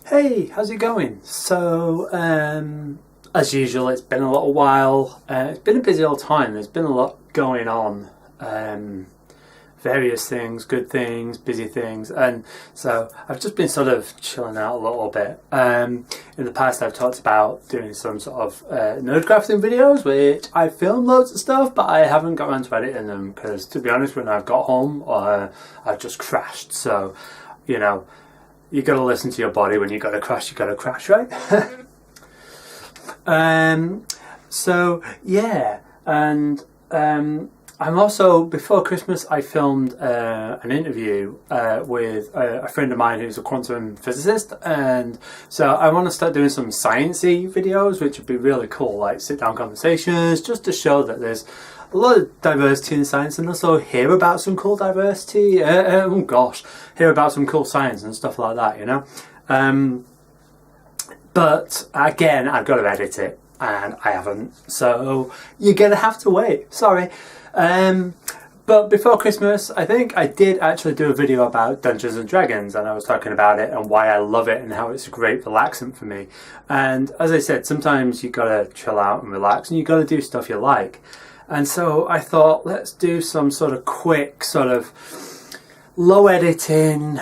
Hey, how's it going? As usual, it's been a little while. It's been a busy old time. There's been a lot going on. Various things, good things, busy things. And so I've just been sort of chilling out a little bit. In the past, I've talked about doing some sort of nerd crafting videos, which I filmed loads of stuff, but I haven't got around to editing them because, to be honest, when I've got home, I've just crashed. So, you know, you got to listen to your body. When you got to crash, right? So yeah, and I'm also, before Christmas, I filmed an interview with a friend of mine who's a quantum physicist, and so I want to start doing some sciencey videos, which would be really cool, like sit-down conversations, just to show that there's a lot of diversity in science, and also hear about some cool diversity. Hear about some cool science and stuff like that, you know. But again, I've got to edit it, and I haven't, so you're gonna have to wait. Sorry. But before Christmas, I think I did actually do a video about Dungeons and Dragons, and I was talking about it and why I love it and how it's a great relaxant for me. And as I said, sometimes you gotta chill out and relax, and you gotta do stuff you like. And so I thought, let's do some sort of quick, sort of low editing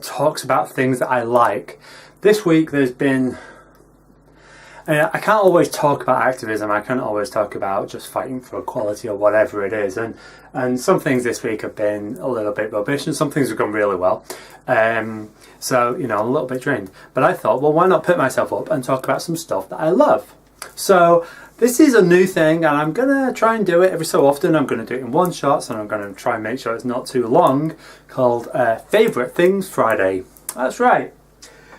talks about things that I like. This week there's been, I can't always talk about activism, I can't always talk about just fighting for equality or whatever it is, and some things this week have been a little bit rubbish and some things have gone really well. So, you know, I'm a little bit drained. But I thought, well, why not put myself up and talk about some stuff that I love? So this is a new thing, and I'm going to try and do it every so often. I'm going to do it in one shot, and I'm going to try and make sure it's not too long, called Favourite Things Friday. That's right.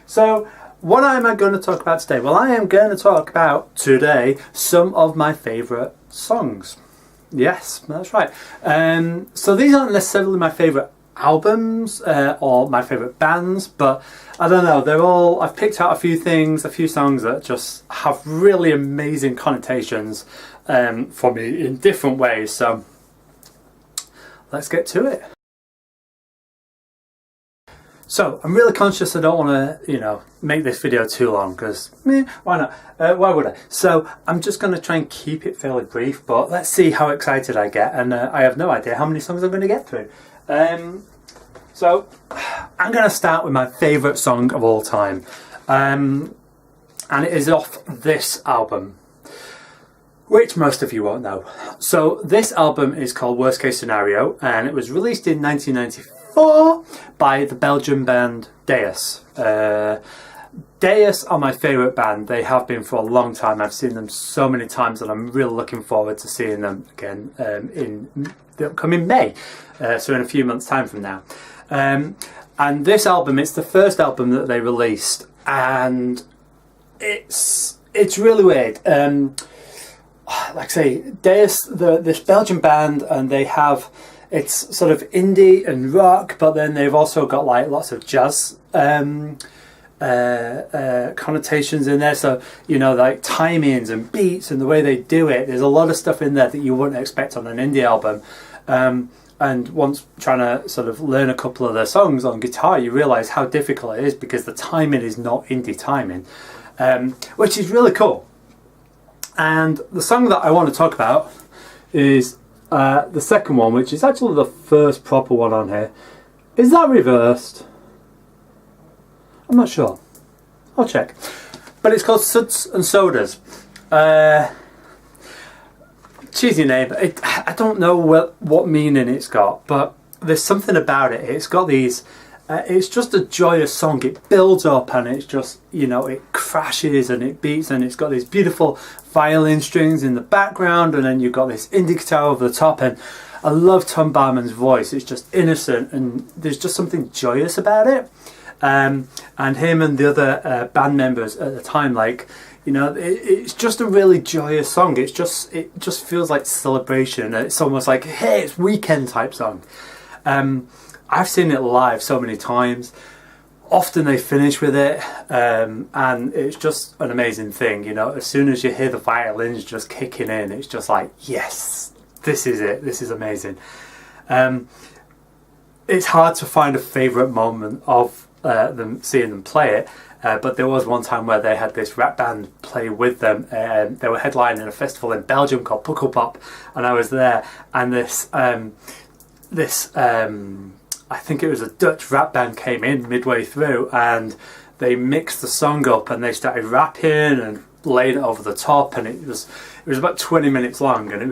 So what am I going to talk about today? Well, I am going to talk about today some of my favourite songs. Yes, that's right. So these aren't necessarily my favourite albums or my favourite bands, but I don't know, they're all, I've picked out a few songs that just have really amazing connotations for me in different ways. So let's get to it. So I'm really conscious I don't want to, you know, make this video too long because, why not? Why would I? So I'm just going to try and keep it fairly brief, but let's see how excited I get. And I have no idea how many songs I'm going to get through. So I'm going to start with my favourite song of all time. And it is off this album, which most of you won't know. So this album is called Worst Case Scenario, and it was released in 1994 by the Belgian band dEUS. dEUS are my favourite band. They have been for a long time. I've seen them so many times, and I'm really looking forward to seeing them again in the upcoming May, so in a few months' time from now. And this album, it's the first album that they released, and it's really weird. Like I say, dEUS, this Belgian band, and they have, it's sort of indie and rock, but then they've also got like lots of jazz connotations in there. So, you know, like timings and beats and the way they do it, there's a lot of stuff in there that you wouldn't expect on an indie album. And once trying to sort of learn a couple of their songs on guitar, you realise how difficult it is because the timing is not indie timing, which is really cool. And the song that I want to talk about is the second one, which is actually the first proper one on here. Is that reversed? I'm not sure. I'll check. But it's called Suds and Sodas. Cheesy name. I don't know what meaning it's got, but there's something about it. It's got these, it's just a joyous song. It builds up and it's just, you know, it crashes and it beats, and it's got these beautiful violin strings in the background, and then you've got this indie guitar over the top, and I love Tom Barman's voice. It's just innocent and there's just something joyous about it. And him and the other band members at the time, like, you know, it's just a really joyous song. It just feels like celebration. It's almost like, hey, it's weekend type song. I've seen it live so many times. Often they finish with it, and it's just an amazing thing. You know, as soon as you hear the violins just kicking in, it's just like, yes, this is it. This is amazing. It's hard to find a favourite moment of seeing them play it. But there was one time where they had this rap band play with them. They were headlining a festival in Belgium called Pukkelpop, and I was there. And this I think it was a Dutch rap band came in midway through, and they mixed the song up, and they started rapping and laid it over the top, and it was about 20 minutes long, and it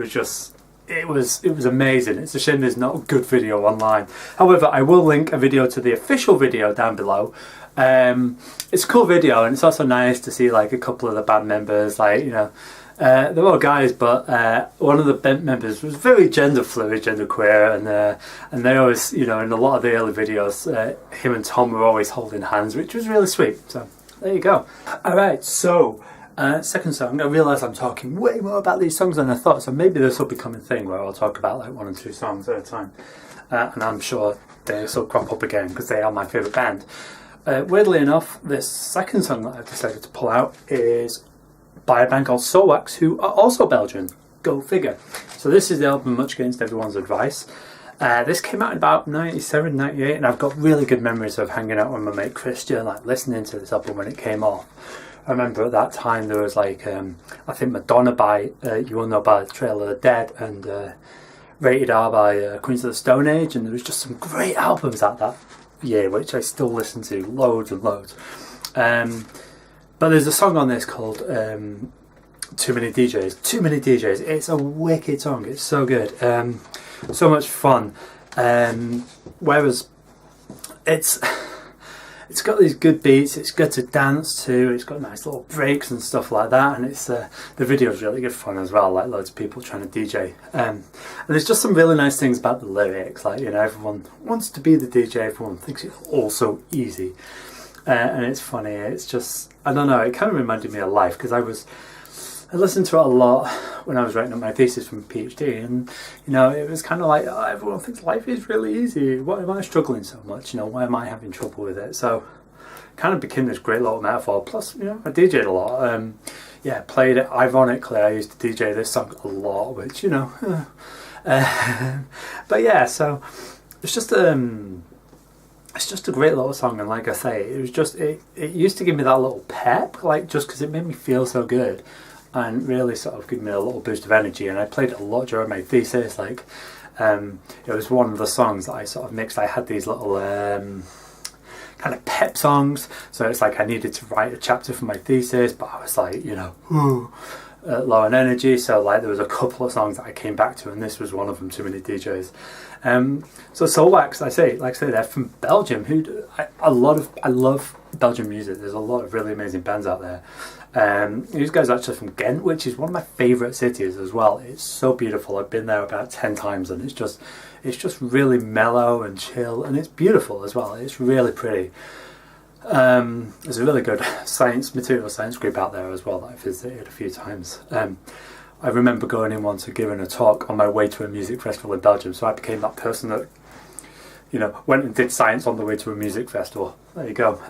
was amazing. It's a shame there's not a good video online. However, I will link a video to the official video down below. It's a cool video, and it's also nice to see like a couple of the band members, like, you know, they're all guys, but one of the band members was very gender fluid, gender queer, and they always, you know, in a lot of the early videos, him and Tom were always holding hands, which was really sweet. So there you go. Alright, so second song. I realise I'm talking way more about these songs than I thought, so maybe this will become a thing where I'll talk about like 1 or 2 songs at a time, and I'm sure this will crop up again because they are my favourite band. Weirdly enough, this second song that I've decided to pull out is by a band called Soulwax, who are also Belgian. Go figure. So this is the album Much Against Everyone's Advice. This came out in about 97, 98, and I've got really good memories of hanging out with my mate Christian, like listening to this album when it came off. I remember at that time there was like, I think Madonna by You Will Know by the Trail of the Dead, and Rated R by Queens of the Stone Age, and there was just some great albums at that year, which I still listen to loads and loads. But there's a song on this called Too Many DJs. Too Many DJs. It's a wicked song. It's so good. So much fun. Whereas it's got these good beats. It's good to dance to. It's got nice little breaks and stuff like that. And it's the video's really good fun as well. Like loads of people trying to DJ. And there's just some really nice things about the lyrics. Like, you know, everyone wants to be the DJ. Everyone thinks it's all so easy. And it's funny. It's just, I don't know, it kind of reminded me of life, because I listened to it a lot when I was writing up my thesis from PhD, and, you know, it was kind of like, oh, everyone thinks life is really easy. Why am I struggling so much? You know, why am I having trouble with it? So it kind of became this great little metaphor. Plus, you know, I DJ'd a lot. Yeah, played it. Ironically, I used to DJ this song a lot, which, you know. But yeah, so it's just a great little song, and like I say, it was just, it used to give me that little pep, like, just because it made me feel so good, and really sort of give me a little boost of energy. And I played it a lot during my thesis. Like, it was one of the songs that I sort of mixed. I had these little kind of pep songs, so it's like I needed to write a chapter for my thesis, but I was like, you know, low on energy, so like there was a couple of songs that I came back to, and this was one of them, Too Many DJs. So Soulwax, like I say, they're from Belgium. I love Belgian music. There's a lot of really amazing bands out there. These guys are actually from Ghent, which is one of my favourite cities as well. It's so beautiful. I've been there about 10 times, and it's just really mellow and chill, and it's beautiful as well. It's really pretty. There's a really good material science group out there as well that I visited a few times. I remember going in once and giving a talk on my way to a music festival in Belgium, so I became that person that, you know, went and did science on the way to a music festival. There you go.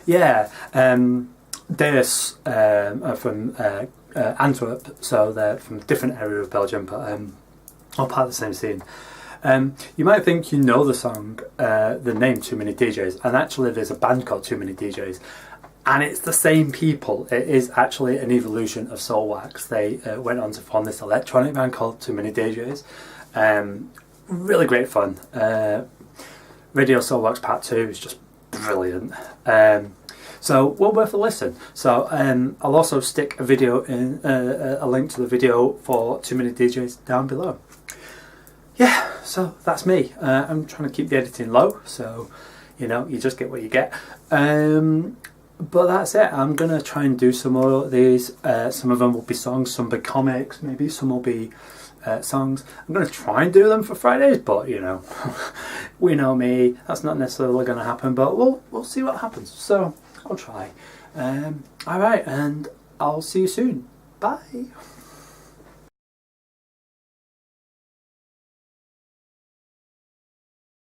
Yeah, dEUS are from Antwerp, so they're from a different area of Belgium, but all part of the same scene. You might think you know the song, the name Too Many DJs, and actually there's a band called Too Many DJs, and it's the same people. It is actually an evolution of Soulwax. They went on to form this electronic band called Too Many DJs. Really great fun. Radio Soulwax Part 2 is just brilliant. So well worth a listen. So I'll also stick a video in, a link to the video for Too Many DJs down below. Yeah, so that's me. I'm trying to keep the editing low, so, you know, you just get what you get. But that's it. I'm going to try and do some more of these. Some of them will be songs, some will be comics, maybe some will be songs. I'm going to try and do them for Fridays, but, you know, we know me. That's not necessarily going to happen, but we'll see what happens. So I'll try. Alright, and I'll see you soon. Bye.